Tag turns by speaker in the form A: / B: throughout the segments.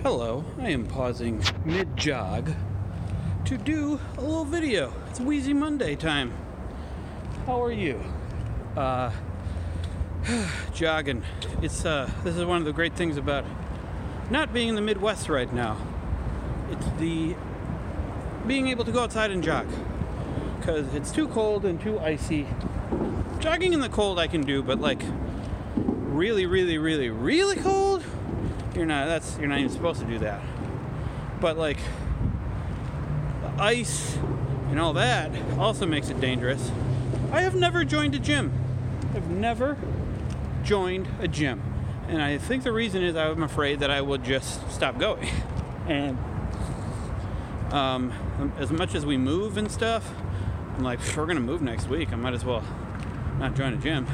A: Hello, I am pausing mid-jog to do a little video. It's Wheezy Monday time. How are you? Jogging. This is one of the great things about not being in the Midwest right now. It's the being able to go outside and jog. Because it's too cold and too icy. Jogging in the cold I can do, but like really, really, really, really cold? You're not even supposed to do that. But like the ice and all that also makes it dangerous. I have never joined a gym. I've never joined a gym. And I think the reason is I'm afraid that I will just stop going. And as much as we move and stuff, I'm like, we're gonna move next week. I might as well not join a gym.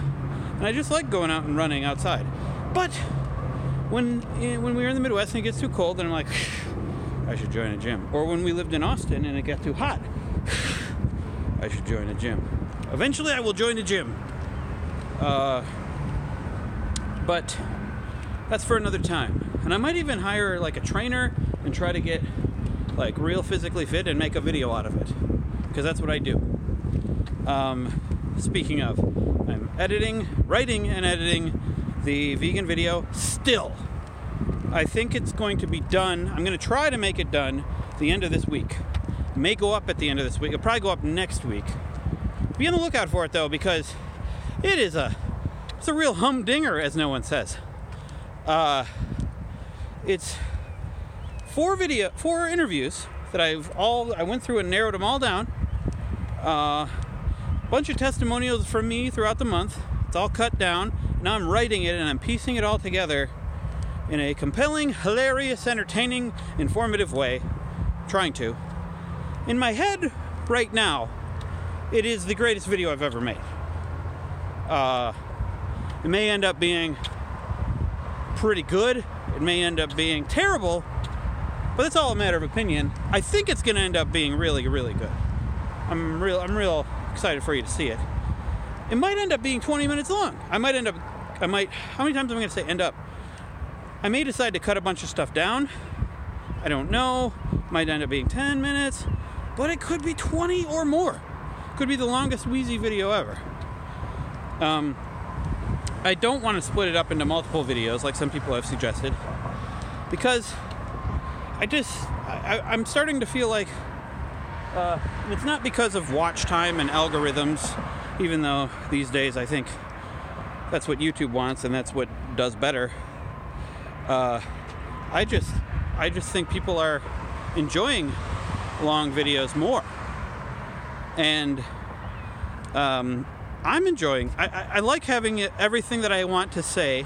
A: And I just like going out and running outside. But when we were in the Midwest and it gets too cold, then I'm like, I should join a gym. Or when we lived in Austin and it got too hot, I should join a gym. Eventually I will join a gym. But that's for another time. And I might even hire like a trainer and try to get like real physically fit and make a video out of it. Because that's what I do. Speaking of, I'm writing and editing the vegan video still. I think it's going to be done. I'm going to try to make it done the end of this week. It may go up at the end of this week. It'll probably go up next week. Be on the lookout for it though, because it's a real humdinger, as no one says. It's four interviews that I went through and narrowed them all down. Bunch of testimonials from me throughout the month. It's all cut down. Now I'm writing it and I'm piecing it all together in a compelling, hilarious, entertaining, informative way. Trying to. In my head right now, it is the greatest video I've ever made. It may end up being pretty good. It may end up being terrible, but it's all a matter of opinion. I think it's going to end up being really, really good. I'm real excited for you to see it. It might end up being 20 minutes long. How many times am I going to say end up? I may decide to cut a bunch of stuff down. I don't know. Might end up being 10 minutes, but it could be 20 or more. Could be the longest Wheezy video ever. I don't want to split it up into multiple videos like some people have suggested, because I'm starting to feel like it's not because of watch time and algorithms, even though these days I think that's what YouTube wants and that's what does better. I just think people are enjoying long videos more, and I'm enjoying. I like having everything that I want to say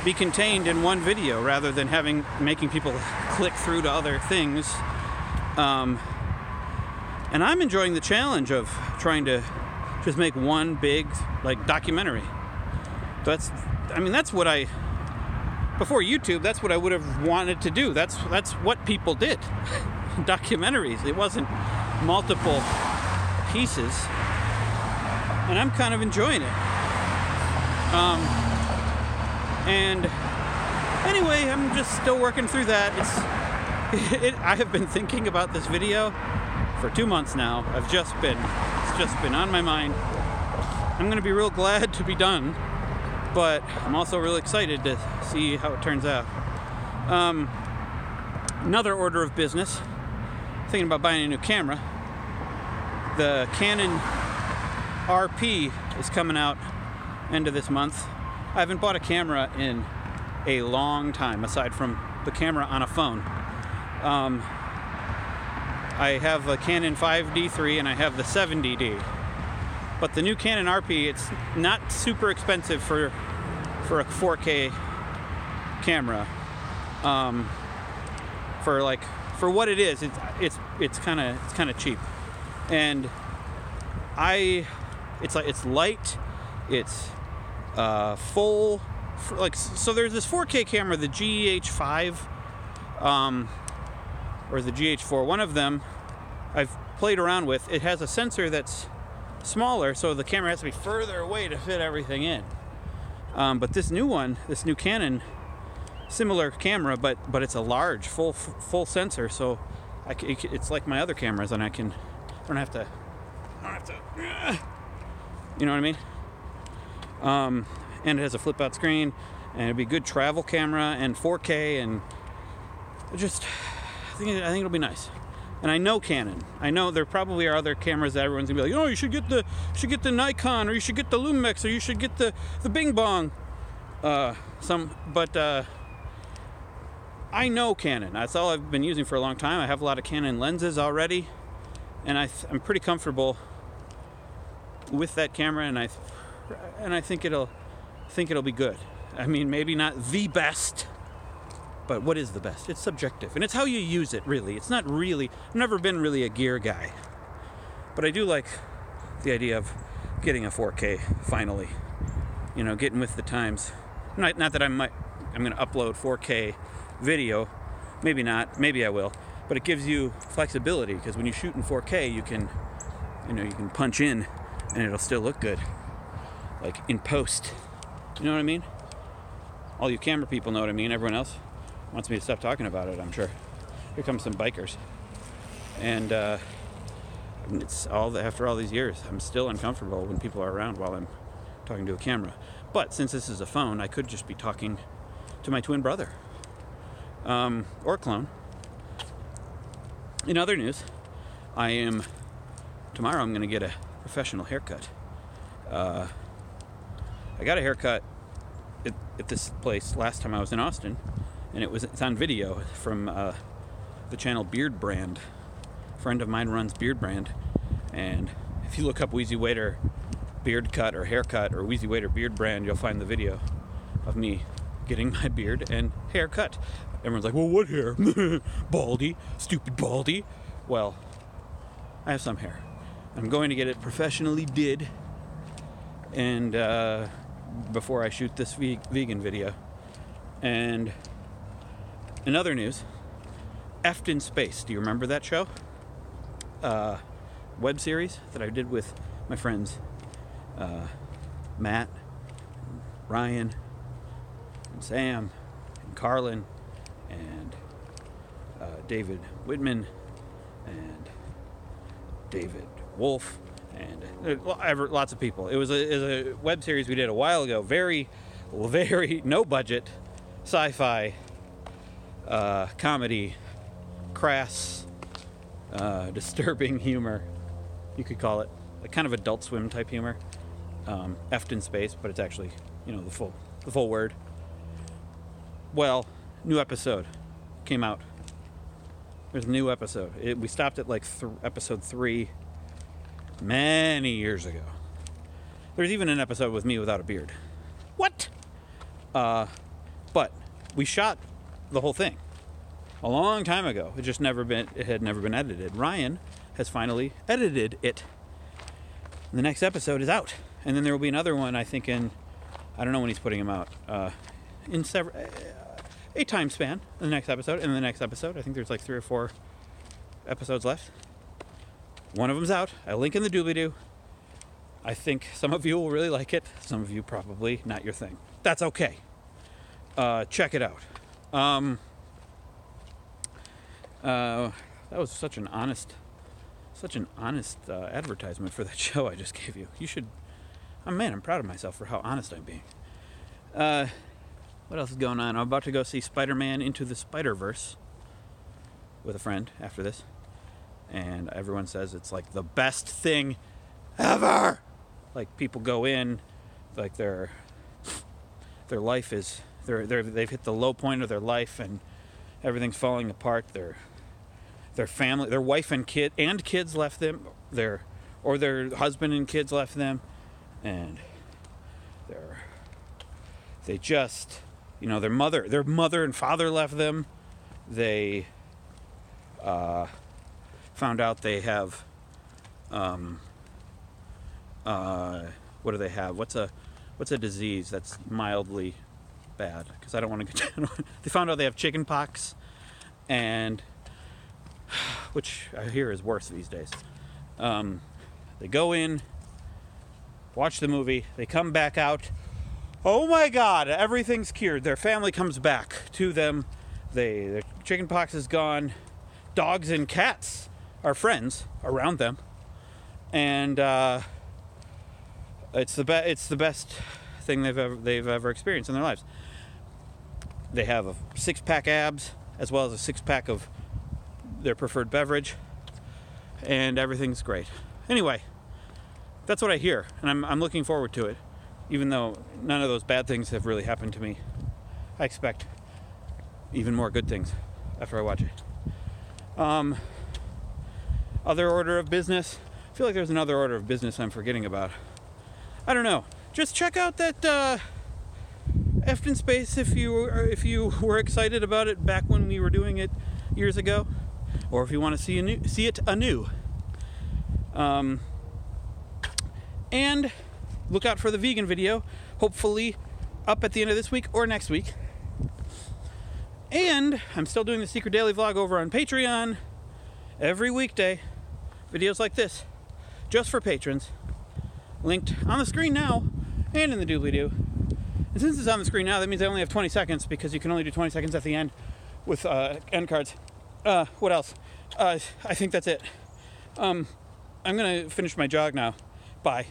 A: be contained in one video rather than making people click through to other things. And I'm enjoying the challenge of trying to just make one big like documentary. That's what before YouTube, that's what I would have wanted to do. That's what people did. Documentaries. It wasn't multiple pieces. And I'm kind of enjoying it. And anyway, I'm just still working through that. I have been thinking about this video for 2 months now. It's just been on my mind. I'm going to be real glad to be done, but I'm also real excited to see how it turns out. Another order of business. Thinking about buying a new camera. The Canon RP is coming out end of this month. I haven't bought a camera in a long time, aside from the camera on a phone. I have a Canon 5D3 and I have the 7DD. But the new Canon RP, it's not super expensive for a 4K camera. For what it is, it's kind of cheap. And it's light, it's full, so there's this 4K camera, the GH5 or the GH4, one of them I've played around with. It has a sensor that's smaller, so the camera has to be further away to fit everything in. But this new Canon similar camera, but it's a large, full sensor. So it's like my other cameras, and I don't have to. You know what I mean? And it has a flip-out screen, and it'd be a good travel camera and 4K, and I think it'll be nice. And I know Canon. I know there probably are other cameras that everyone's gonna be like, oh, you should get the Nikon, or you should get the Lumix, or you should get the Bing Bong. But I know Canon. That's all I've been using for a long time. I have a lot of Canon lenses already, and I'm pretty comfortable with that camera, and I think it'll be good. I mean, maybe not the best, but what is the best? It's subjective, and it's how you use it, really. It's not really. I've never been really a gear guy, but I do like the idea of getting a 4K finally. You know, getting with the times. Not that I'm going to upload 4K video. Maybe not. Maybe I will. But it gives you flexibility, because when you shoot in 4K, you can punch in, and it'll still look good, like in post. You know what I mean? All you camera people know what I mean. Everyone else wants me to stop talking about it, I'm sure. Here come some bikers, and it's after all these years, I'm still uncomfortable when people are around while I'm talking to a camera. But since this is a phone, I could just be talking to my twin brother, or clone. In other news, tomorrow I'm going to get a professional haircut. I got a haircut at this place last time I was in Austin, and it's on video from the channel Beard Brand. A friend of mine runs Beard Brand, and if you look up Wheezy Waiter beard cut or haircut, or Wheezy Waiter Beard Brand, you'll find the video of me getting my beard and hair cut. Everyone's like, well, what hair? Baldy, stupid baldy. Well, I have some hair. I'm going to get it professionally did, and before I shoot this vegan video. And in other news, Effed in Space. Do you remember that show? Web series that I did with my friends Matt, Ryan, and Sam, and Carlin, and David Whitman, and David Wolf, and lots of people. It was a web series we did a while ago. Very, very no budget, sci-fi, comedy, crass, disturbing humor, you could call it, like kind of Adult Swim type humor. Effed in Space, but it's actually, the full word. Well, new episode came out. There's a new episode. We stopped at like episode 3 many years ago. There's even an episode with me without a beard. What? But we shot the whole thing a long time ago. It had never been edited. Ryan has finally edited it. The next episode is out. And then there will be another one, I think, I don't know when he's putting them out, in a time span, the next episode, and the next episode. I think there's like 3 or 4 episodes left. One of them's out. I'll link in the doobly-doo. I think some of you will really like it. Some of you probably not your thing. That's okay. Check it out. That was such an honest advertisement for that show I just gave you. You should... Oh man, I'm proud of myself for how honest I'm being. What else is going on? I'm about to go see Spider-Man Into the Spider-Verse with a friend after this. And everyone says it's like the best thing ever! Like, people go in, like their life is... They've hit the low point of their life, and everything's falling apart. Their family, their wife and kids left them. Their husband and kids left them. And they just, their mother and father left them. They found out they have, what do they have? What's a disease that's mildly bad? Because I don't want to get down. They found out they have chicken pox, and which I hear is worse these days. They go in, watch the movie, they come back out, oh my God, everything's cured. Their family comes back to them. Their chicken pox is gone. Dogs and cats are friends around them, and it's the best thing they've ever experienced in their lives. They have a 6-pack abs as well as a 6-pack of their preferred beverage, and everything's great. Anyway, that's what I hear, and I'm looking forward to it, even though none of those bad things have really happened to me. I expect even more good things after I watch it. Other order of business. I feel like there's another order of business I'm forgetting about. I don't know. Just check out that Efton Space if you were excited about it back when we were doing it years ago, or if you want to see it anew. And look out for the vegan video, hopefully up at the end of this week or next week. And I'm still doing the Secret Daily Vlog over on Patreon every weekday. Videos like this, just for patrons. Linked on the screen now and in the doobly-doo. And since it's on the screen now, that means I only have 20 seconds because you can only do 20 seconds at the end with end cards. What else? I think that's it. I'm going to finish my jog now. Bye.